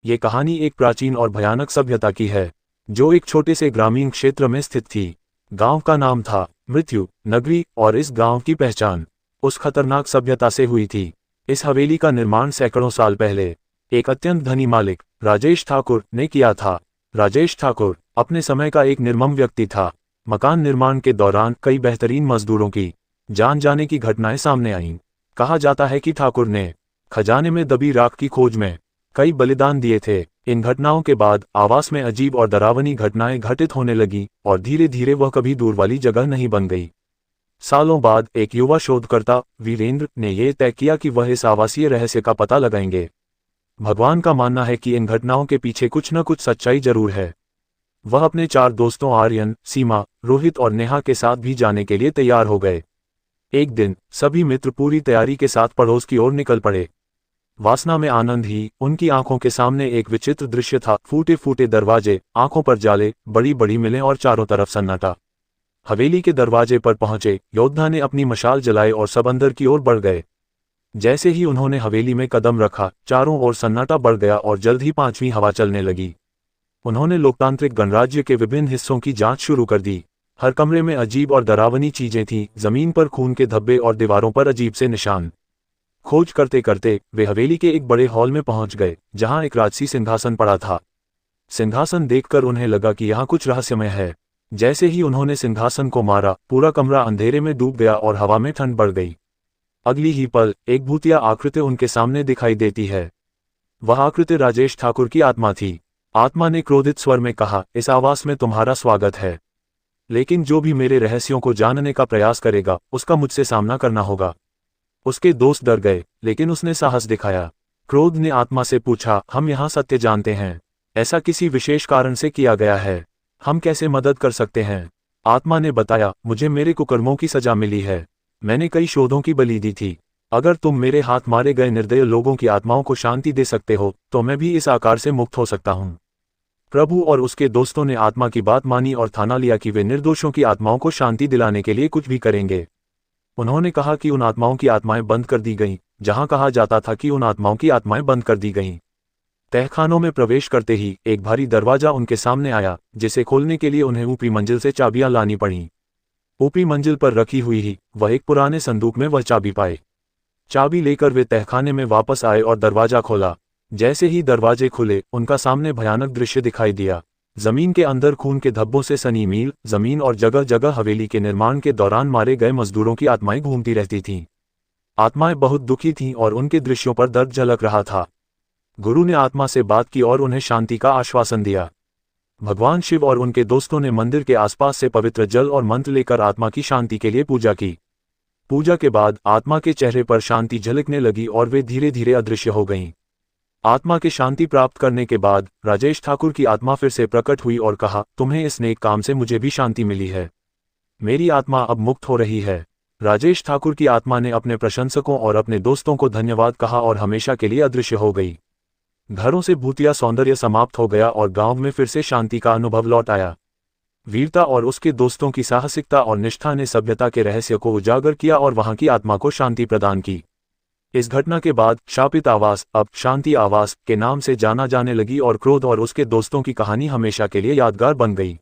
ये कहानी एक प्राचीन और भयानक सभ्यता की है, जो एक छोटे से ग्रामीण क्षेत्र में स्थित थी। गांव का नाम था मृत्यु नगरी, और इस गांव की पहचान उस खतरनाक सभ्यता से हुई थी। इस हवेली का निर्माण सैकड़ों साल पहले एक अत्यंत धनी मालिक राजेश ठाकुर ने किया था। राजेश ठाकुर अपने समय का एक निर्मम व्यक्ति था। मकान निर्माण के दौरान कई बेहतरीन मजदूरों की जान जाने की घटनाएं सामने आईं। कहा जाता है कि ठाकुर ने खजाने में दबी राख की खोज में कई बलिदान दिए थे। इन घटनाओं के बाद आवास में अजीब और डरावनी घटनाएं घटित होने लगी और धीरे धीरे वह कभी दूर वाली जगह नहीं बन गई। सालों बाद एक युवा शोधकर्ता वीरेंद्र ने यह तय किया कि वह इस आवासीय रहस्य का पता लगाएंगे। भगवान का मानना है कि इन घटनाओं के पीछे कुछ न कुछ सच्चाई जरूर है। वह अपने 4 दोस्तों आर्यन, सीमा, रोहित और नेहा के साथ भी जाने के लिए तैयार हो गए। एक दिन सभी मित्र पूरी तैयारी के साथ पड़ोस की ओर निकल पड़े। वासना में आनंद ही उनकी आंखों के सामने एक विचित्र दृश्य था। फूटे फूटे दरवाजे, आंखों पर जाले, बड़ी बड़ी मिलें और चारों तरफ सन्नाटा। हवेली के दरवाजे पर पहुंचे योद्धा ने अपनी मशाल जलाई और सब अंदर की ओर बढ़ गए। जैसे ही उन्होंने हवेली में कदम रखा, चारों ओर सन्नाटा बढ़ गया और जल्द ही 5वीं हवा चलने लगी। उन्होंने लोकतांत्रिक गणराज्य के विभिन्न हिस्सों की जांच शुरू कर दी। हर कमरे में अजीब और डरावनी चीजें थीं, जमीन पर खून के धब्बे और दीवारों पर अजीब से निशान। खोज करते करते वे हवेली के एक बड़े हॉल में पहुंच गए, जहां एक राजसी सिंहासन पड़ा था। सिंहासन देखकर उन्हें लगा कि यहाँ कुछ रहस्यमय है। जैसे ही उन्होंने सिंहासन को मारा, पूरा कमरा अंधेरे में डूब गया और हवा में ठंड बढ़ गई। अगली ही पल एक भूतिया आकृति उनके सामने दिखाई देती है। वह आकृति राजेश ठाकुर की आत्मा थी। आत्मा ने क्रोधित स्वर में कहा, इस आवास में तुम्हारा स्वागत है, लेकिन जो भी मेरे रहस्यों को जानने का प्रयास करेगा, उसका मुझसे सामना करना होगा। उसके दोस्त डर गए, लेकिन उसने साहस दिखाया। क्रोध ने आत्मा से पूछा, हम यहाँ सत्य जानते हैं, ऐसा किसी विशेष कारण से किया गया है, हम कैसे मदद कर सकते हैं? आत्मा ने बताया, मुझे मेरे कुकर्मों की सजा मिली है, मैंने कई शोधों की बलि दी थी। अगर तुम मेरे हाथ मारे गए निर्दय लोगों की आत्माओं को शांति दे सकते हो, तो मैं भी इस आकार से मुक्त हो सकता हूँ। प्रभु और उसके दोस्तों ने आत्मा की बात मानी और ठाना लिया कि वे निर्दोषों की आत्माओं को शांति दिलाने के लिए कुछ भी करेंगे। उन्होंने कहा कि उन आत्माओं की आत्माएं बंद कर दी गईं, जहां कहा जाता था कि उन आत्माओं की आत्माएं बंद कर दी गईं। तहखानों में प्रवेश करते ही एक भारी दरवाजा उनके सामने आया, जिसे खोलने के लिए उन्हें ऊपरी मंजिल से चाबियां लानी पड़ीं। ऊपरी मंजिल पर रखी हुई ही वह एक पुराने संदूक में वह चाबी पाए। चाबी लेकर वे तहखाने में वापस आए और दरवाजा खोला। जैसे ही दरवाजे खुले, उनका सामने भयानक दृश्य दिखाई दिया। जमीन के अंदर खून के धब्बों से सनी मील जमीन और जगह जगह हवेली के निर्माण के दौरान मारे गए मजदूरों की आत्माएं घूमती रहती थीं। आत्माएं बहुत दुखी थीं और उनके दृश्यों पर दर्द झलक रहा था। गुरु ने आत्मा से बात की और उन्हें शांति का आश्वासन दिया। भगवान शिव और उनके दोस्तों ने मंदिर के आसपास से पवित्र जल और मंत्र लेकर आत्मा की शांति के लिए पूजा की। पूजा के बाद आत्मा के चेहरे पर शांति झलकने लगी और वे धीरे धीरे अदृश्य हो गईं। आत्मा के शांति प्राप्त करने के बाद राजेश ठाकुर की आत्मा फिर से प्रकट हुई और कहा, तुम्हें इस नेक काम से मुझे भी शांति मिली है, मेरी आत्मा अब मुक्त हो रही है। राजेश ठाकुर की आत्मा ने अपने प्रशंसकों और अपने दोस्तों को धन्यवाद कहा और हमेशा के लिए अदृश्य हो गई। घरों से भूतिया सौंदर्य समाप्त हो गया और गांव में फिर से शांति का अनुभव लौट आया। वीरता और उसके दोस्तों की साहसिकता और निष्ठा ने सभ्यता के रहस्य को उजागर किया और वहां की आत्मा को शांति प्रदान की। इस घटना के बाद शापित आवास अब शांति आवास के नाम से जाना जाने लगी और क्रोध और उसके दोस्तों की कहानी हमेशा के लिए यादगार बन गई।